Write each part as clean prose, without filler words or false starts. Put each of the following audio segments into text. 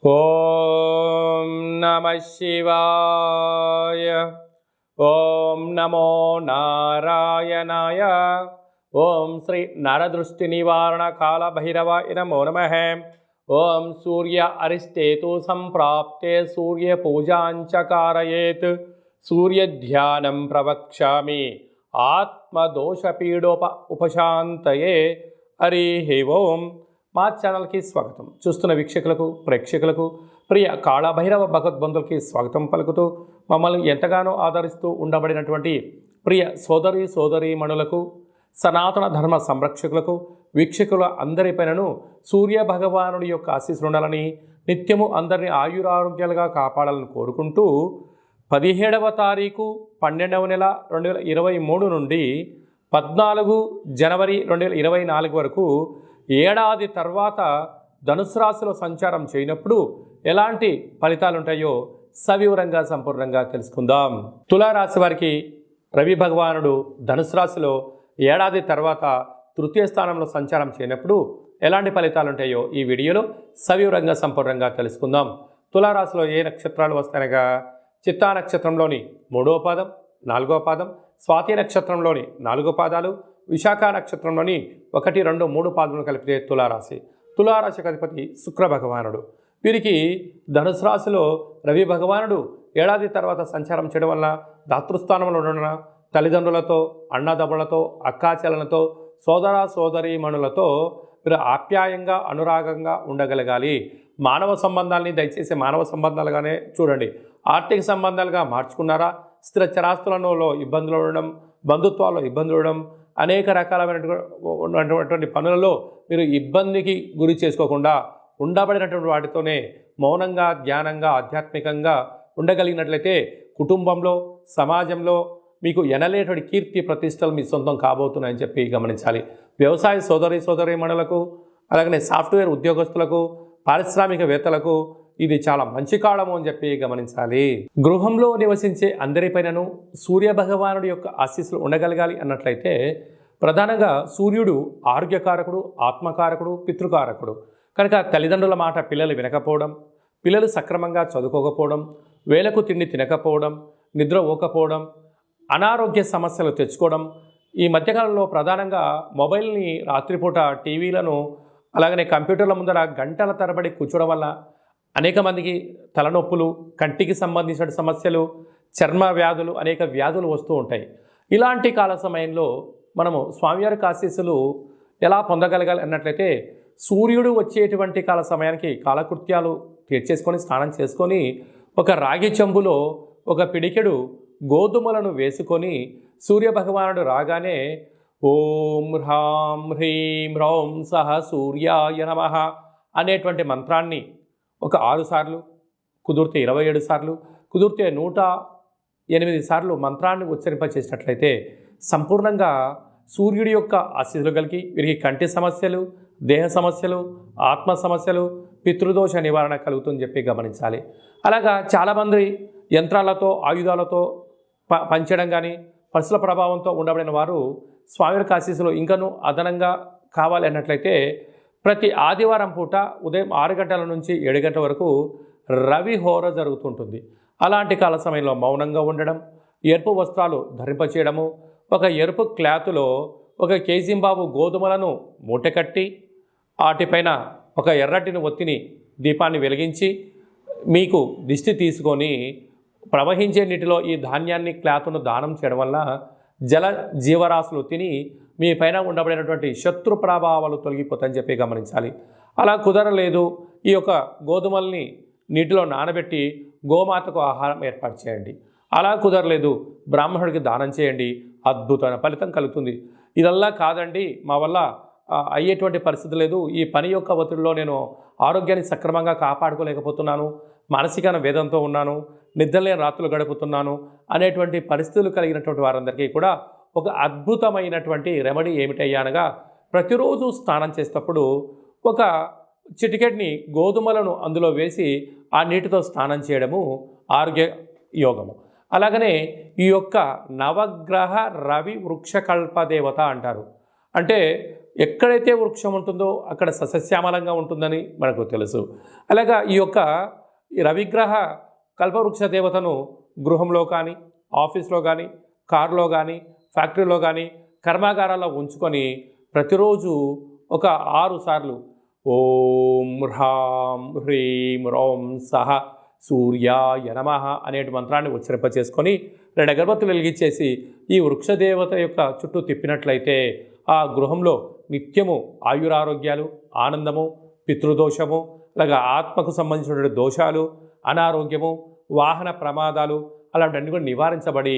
ఓం నమః శివాయ. ఓం నమో నారాయణాయ. ఓం శ్రీ నరదృష్టి నివారణ కాల భైరవాయ నమో నమః. ఓం సూర్య అరిష్టేతు సంప్రాప్తే సూర్య పూజాంచ కారయేత్. సూర్య ధ్యానం ప్రవక్ష్యామి ఆత్మదోషపీడోప ఉపశాంతయే. హరి ఓం. మా ఛానల్కి స్వాగతం. చూస్తున్న వీక్షకులకు ప్రేక్షకులకు ప్రియ కాళభైరవ భగవద్బంధులకి స్వాగతం పలుకుతూ మమ్మల్ని ఎంతగానో ఆదరిస్తూ ఉండబడినటువంటి ప్రియ సోదరీమణులకు సనాతన ధర్మ సంరక్షకులకు వీక్షకుల అందరిపైనను సూర్య భగవానుడి యొక్క ఆశీస్సులు ఉండాలని నిత్యము అందరినీ ఆయురారోగ్యాలుగా కాపాడాలని కోరుకుంటూ 17వ తారీఖు 12వ నెల 2023 నుండి 14 జనవరి 2024 వరకు ఏడాది తర్వాత ధనుసు రాశిలో సంచారం చేయనప్పుడు ఎలాంటి ఫలితాలు ఉంటాయో సవివరంగా సంపూర్ణంగా తెలుసుకుందాం. తులారాశి వారికి రవి భగవానుడు ధనుసు రాశిలో ఏడాది తర్వాత తృతీయ స్థానంలో సంచారం చేయనప్పుడు ఎలాంటి ఫలితాలు ఉంటాయో ఈ వీడియోలో సవివరంగా సంపూర్ణంగా తెలుసుకుందాం. తులారాశిలో ఏ నక్షత్రాలు వస్తాయనగా చిత్తా నక్షత్రంలోని 3వ పాదం, 4వ పాదం, స్వాతి నక్షత్రంలోని 4 పాదాలు, విశాఖ నక్షత్రంలోని 1, 2, 3 పాదములు కలిపితే తులారాశి. తులారాశికి అధిపతి శుక్ర భగవానుడు. వీరికి ధనుసు రాశిలో రవి భగవానుడు ఏడాది తర్వాత సంచారం చేయడం వల్ల దాతృస్థానంలో ఉండడం, తల్లిదండ్రులతో, అన్నదమ్ములతో, అక్కాచెల్లెలతో, సోదరీమణులతో మీరు ఆప్యాయంగా అనురాగంగా ఉండగలగాలి. మానవ సంబంధాలని దయచేసి మానవ సంబంధాలుగానే చూడండి. ఆర్థిక సంబంధాలుగా మార్చుకున్నారా? స్థిర చరాస్తులలో ఇబ్బందులు ఉండడం, బంధుత్వాల్లో ఇబ్బందులు ఉండడం, అనేక రకాలైనటువంటి పనులలో మీరు ఇబ్బందికి గురి చేసుకోకుండా ఉండబడినటువంటి వాటితోనే మౌనంగా, ధ్యానంగా, ఆధ్యాత్మికంగా ఉండగలిగినట్లయితే కుటుంబంలో, సమాజంలో మీకు ఎనలేటువంటి కీర్తి ప్రతిష్టలు మీ సొంతం కాబోతున్నాయని చెప్పి గమనించాలి. వ్యవసాయ సోదరీమణులకు, అలాగనే సాఫ్ట్వేర్ ఉద్యోగస్తులకు, పారిశ్రామికవేత్తలకు ఇది చాలా మంచి కాలము అని చెప్పి గమనించాలి. గృహంలో నివసించే అందరిపైనను సూర్య భగవానుడి యొక్క ఆశీస్సులు ఉండగలగాలి అన్నట్లయితే ప్రధానంగా సూర్యుడు ఆరోగ్యకారకుడు, ఆత్మకారకుడు, పితృకారకుడు కనుక తల్లిదండ్రుల మాట పిల్లలు వినకపోవడం, పిల్లలు సక్రమంగా చదువుకోకపోవడం, వేళకు తిండి తినకపోవడం, నిద్ర పోకపోవడం, అనారోగ్య సమస్యలు తెచ్చుకోవడం, ఈ మధ్యకాలంలో ప్రధానంగా మొబైల్ని రాత్రిపూట టీవీలను అలాగనే కంప్యూటర్ల ముందర గంటల తరబడి కూర్చోవడం వల్ల అనేక మందికి తలనొప్పులు, కంటికి సంబంధించిన సమస్యలు, చర్మ వ్యాధులు, అనేక వ్యాధులు వస్తూ ఉంటాయి. ఇలాంటి కాల సమయంలో మనము స్వామివారి ఆశీస్సులు ఎలా పొందగలగాలి అన్నట్లయితే సూర్యుడు వచ్చేటువంటి కాల సమయానికి కాలకృత్యాలు తీర్చేసుకొని స్నానం చేసుకొని ఒక రాగి చెంబులో ఒక పిడికెడు గోధుమలను వేసుకొని సూర్యభగవానుడు రాగానే ఓం హ్రాం హ్రీం హ్రౌం సహ సూర్యాయ నమః అనేటువంటి మంత్రాన్ని ఒక 6 సార్లు, కుదిరితే 27 సార్లు, కుదిరితే 108 సార్లు మంత్రాన్ని ఉచ్చరింపచేసినట్లయితే సంపూర్ణంగా సూర్యుడి యొక్క ఆశీస్సులు కలిగి వీరికి కంటి సమస్యలు, దేహ సమస్యలు, ఆత్మ సమస్యలు, పితృదోష నివారణ కలుగుతుందని చెప్పి గమనించాలి. అలాగా చాలామంది యంత్రాలతో, ఆయుధాలతో పనిచేయడం కానీ పరుసుల ప్రభావంతో ఉండబడిన వారు స్వామివారి ఆశీస్సులు ఇంకనూ అదనంగా కావాలి అన్నట్లయితే ప్రతి ఆదివారం పూట ఉదయం 6 గంటల నుంచి 7 గంటల వరకు రవి హోర జరుగుతుంటుంది. అలాంటి కాల సమయంలో మౌనంగా ఉండడం, ఎరుపు వస్త్రాలు ధరింపచేయడము, ఒక ఎరుపు క్లాతులో 1 కేజీంబాబు గోధుమలను మూటకట్టి వాటిపైన ఒక ఎర్రటిని ఒత్తిని దీపాన్ని వెలిగించి మీకు దిష్టి తీసుకొని ప్రవహించే నీటిలో ఈ ధాన్యాన్ని క్లాతును దానం చేయడం వల్ల జల జీవరాశులు తిని మీ పైన ఉండబడినటువంటి శత్రు ప్రభావాలు తొలగిపోతాయని చెప్పి గమనించాలి. అలా కుదరలేదు, ఈ యొక్క గోధుమల్ని నీటిలో నానబెట్టి గోమాతకు ఆహారం ఏర్పాటు చేయండి. అలా కుదరలేదు, బ్రాహ్మణుడికి దానం చేయండి, అద్భుతమైన ఫలితం కలుగుతుంది. ఇదల్లా కాదండి, మా వల్ల అయ్యేటువంటి పరిస్థితి లేదు, ఈ పని యొక్క ఒత్తిడిలో నేను ఆరోగ్యాన్ని సక్రమంగా కాపాడుకోలేకపోతున్నాను, మానసిక వేదంతో ఉన్నాను, నిద్రలేని రాత్రులు గడుపుతున్నాను అనేటువంటి పరిస్థితులు కలిగినటువంటి వారందరికీ కూడా ఒక అద్భుతమైనటువంటి రెమెడీ ఏమిటయ్యా అనగా ప్రతిరోజు స్నానం చేసేటప్పుడు ఒక చిటికెట్ని గోధుమలను అందులో వేసి ఆ నీటితో స్నానం చేయడము ఆరోగ్య యోగము. అలాగనే ఈ యొక్క నవగ్రహ రవి వృక్షకల్ప దేవత అంటారు. అంటే ఎక్కడైతే వృక్షం ఉంటుందో అక్కడ సస్యశ్యామలంగా ఉంటుందని మనకు తెలుసు. అలాగా ఈ రవిగ్రహ కల్పవృక్ష దేవతను గృహంలో కానీ, ఆఫీస్లో కానీ, కారులో కానీ, ఫ్యాక్టరీలో కానీ, కర్మాగారాల్లో ఉంచుకొని ప్రతిరోజు ఒక 6 సార్లు ఓం హ్రాం హ్రీం రోం సహ సూర్యాయ నమః అనే మంత్రాన్ని ఉచ్చరింపచేసుకొని 2 అగరబత్తులు వెలిగించేసి ఈ వృక్షదేవత యొక్క చుట్టూ తిప్పినట్లయితే ఆ గృహంలో నిత్యము ఆయురారోగ్యాలు, ఆనందము, పితృదోషము, అలాగే ఆత్మకు సంబంధించిన దోషాలు, అనారోగ్యము, వాహన ప్రమాదాలు అలాంటివన్నీ కూడా నివారించబడి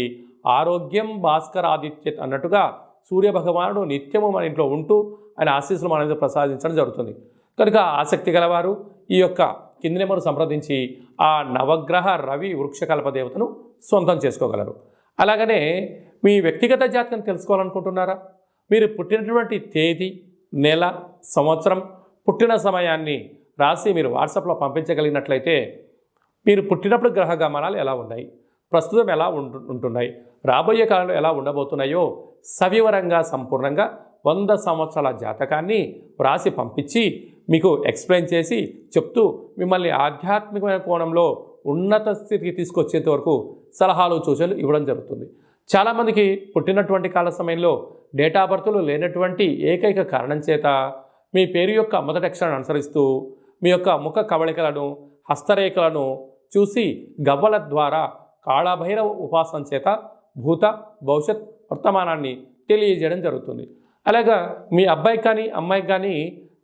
ఆరోగ్యం భాస్కరాదిత్యత్ అన్నట్టుగా సూర్యభగవానుడు నిత్యము మన ఇంట్లో ఉంటూ ఆయన ఆశీస్సులు మన మీద ప్రసాదించడం జరుగుతుంది. కనుక ఆసక్తి గలవారు ఈ యొక్క కింది నెంబరు సంప్రదించి ఆ నవగ్రహ రవి వృక్షకల్ప దేవతను సొంతం చేసుకోగలరు. అలాగనే మీ వ్యక్తిగత జాతకం తెలుసుకోవాలనుకుంటున్నారా? మీరు పుట్టినటువంటి తేదీ, నెల, సంవత్సరం, పుట్టిన సమయాన్ని రాసి మీరు వాట్సాప్లో పంపించగలిగినట్లయితే మీరు పుట్టినప్పుడు గ్రహ గమనాలు ఎలా ఉన్నాయి, ప్రస్తుతం ఎలా ఉంటున్నాయి, రాబోయే కాలంలో ఎలా ఉండబోతున్నాయో సవివరంగా సంపూర్ణంగా 100 సంవత్సరాల జాతకాన్ని వ్రాసి పంపించి మీకు ఎక్స్ప్లెయిన్ చేసి చెప్తూ మిమ్మల్ని ఆధ్యాత్మికమైన కోణంలో ఉన్నత స్థితికి తీసుకొచ్చేంత వరకు సలహాలు సూచనలు ఇవ్వడం జరుగుతుంది. చాలామందికి పుట్టినటువంటి కాల సమయంలో డేటా బర్త్లు లేనటువంటి ఏకైక కారణం చేత మీ పేరు యొక్క మొదటి అక్షరాన్ని అనుసరిస్తూ మీ యొక్క ముఖ కవళికలను, హస్తరేఖలను చూసి గవ్వల ద్వారా కాళభైరవ ఉపాసన చేత భూత భవిష్యత్ వర్తమానాన్ని తెలియజేయడం జరుగుతుంది. అలాగా మీ అబ్బాయికి కానీ అమ్మాయికి కానీ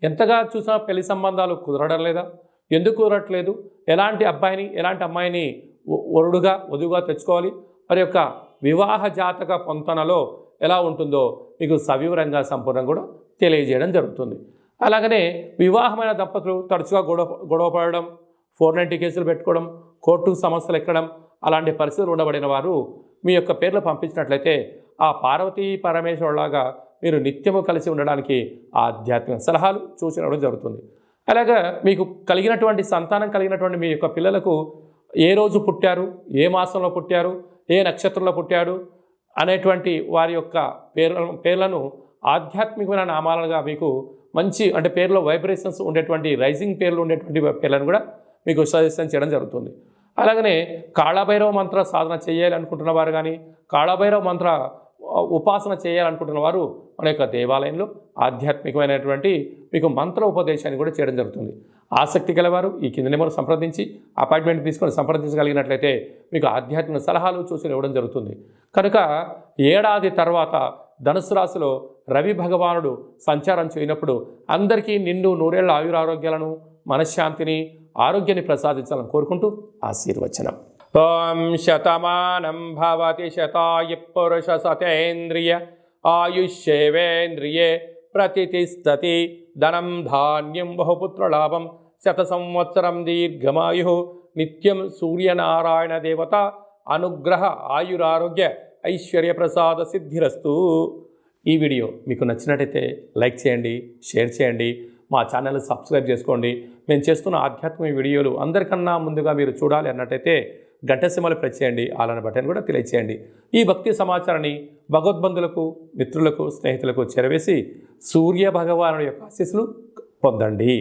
ఎంతగా చూసినా పెళ్లి సంబంధాలు కుదరడం లేదా, ఎందుకు కుదరట్లేదు, ఎలాంటి అబ్బాయిని ఎలాంటి అమ్మాయిని వధువుగా తెచ్చుకోవాలి, మరి యొక్క వివాహ జాతక పొంతనలో ఎలా ఉంటుందో మీకు సవివరంగా సంపూర్ణంగా కూడా తెలియజేయడం జరుగుతుంది. అలాగనే వివాహమైన దంపతులు తరచుగా గొడవ పడడం, 490 కేసులు పెట్టుకోవడం, కోర్టుకు సమస్యలు ఎక్కడం అలాంటి పరిస్థితులు ఉండబడిన వారు మీ యొక్క పేర్లు పంపించినట్లయితే ఆ పార్వతీ పరమేశ్వరులాగా మీరు నిత్యము కలిసి ఉండడానికి ఆధ్యాత్మిక సలహాలు సూచనలు జరుగుతుంది. అలాగా మీకు కలిగినటువంటి సంతానం కలిగినటువంటి మీ యొక్క పిల్లలకు ఏ రోజు పుట్టారు, ఏ మాసంలో పుట్టారు, ఏ నక్షత్రంలో పుట్టాడు అనేటువంటి వారి యొక్క పేర్లను ఆధ్యాత్మికమైన నామాలుగా మీకు మంచి అంటే పేర్లో వైబ్రేషన్స్ ఉండేటువంటి రైజింగ్ పేర్లు ఉండేటువంటి పేర్లను కూడా మీకు సజెషన్ చేయడం జరుగుతుంది. అలాగనే కాళభైరవ మంత్ర సాధన చేయాలనుకుంటున్న వారు కానీ, కాళభైరవ మంత్ర ఉపాసన చేయాలనుకుంటున్న వారు మన యొక్క దేవాలయంలో ఆధ్యాత్మికమైనటువంటి మీకు మంత్ర ఉపదేశాన్ని కూడా చేయడం జరుగుతుంది. ఆసక్తి గలవారు ఈ కింద నెంబర్ సంప్రదించి అపాయింట్మెంట్ తీసుకొని సంప్రదించగలిగినట్లయితే మీకు ఆధ్యాత్మిక సలహాలు సూచనలు ఇవ్వడం జరుగుతుంది. కనుక ఏడాది తర్వాత ధనుసు రాశిలో రవి భగవానుడు సంచారం చేయనప్పుడు అందరికీ నిండు నూరేళ్ల ఆయురారోగ్యాలను, మనశ్శాంతిని, ఆరోగ్యాన్ని ప్రసాదించాలని కోరుకుంటూ ఆశీర్వచనం. ఓం శతమానం భవతి శతాయ పురుష సతేంద్రియ ఆయుష్యేవేంద్రియే ప్రతిష్టతి ధనం ధాన్యం బహుపుత్రలాభం శత సంవత్సరం దీర్ఘమాయు నిత్యం సూర్యనారాయణ దేవత అనుగ్రహ ఆయురారోగ్య ఐశ్వర్య ప్రసాద సిద్ధిరస్తు. ఈ వీడియో మీకు నచ్చినట్టయితే లైక్ చేయండి, షేర్ చేయండి, మా ఛానల్ని సబ్స్క్రైబ్ చేసుకోండి. మేము చేస్తున్న ఆధ్యాత్మిక వీడియోలు అందరికన్నా ముందుగా మీరు చూడాలి అన్నట్టయితే గంట సింబల్ ప్రెస్ చేయండి, అలానే బటన్ కూడా తెలియచేయండి. ఈ భక్తి సమాచారాన్ని భగవద్బంధులకు, మిత్రులకు, స్నేహితులకు చేరవేసి సూర్య భగవానుడి యొక్క ఆశీస్సులు పొందండి.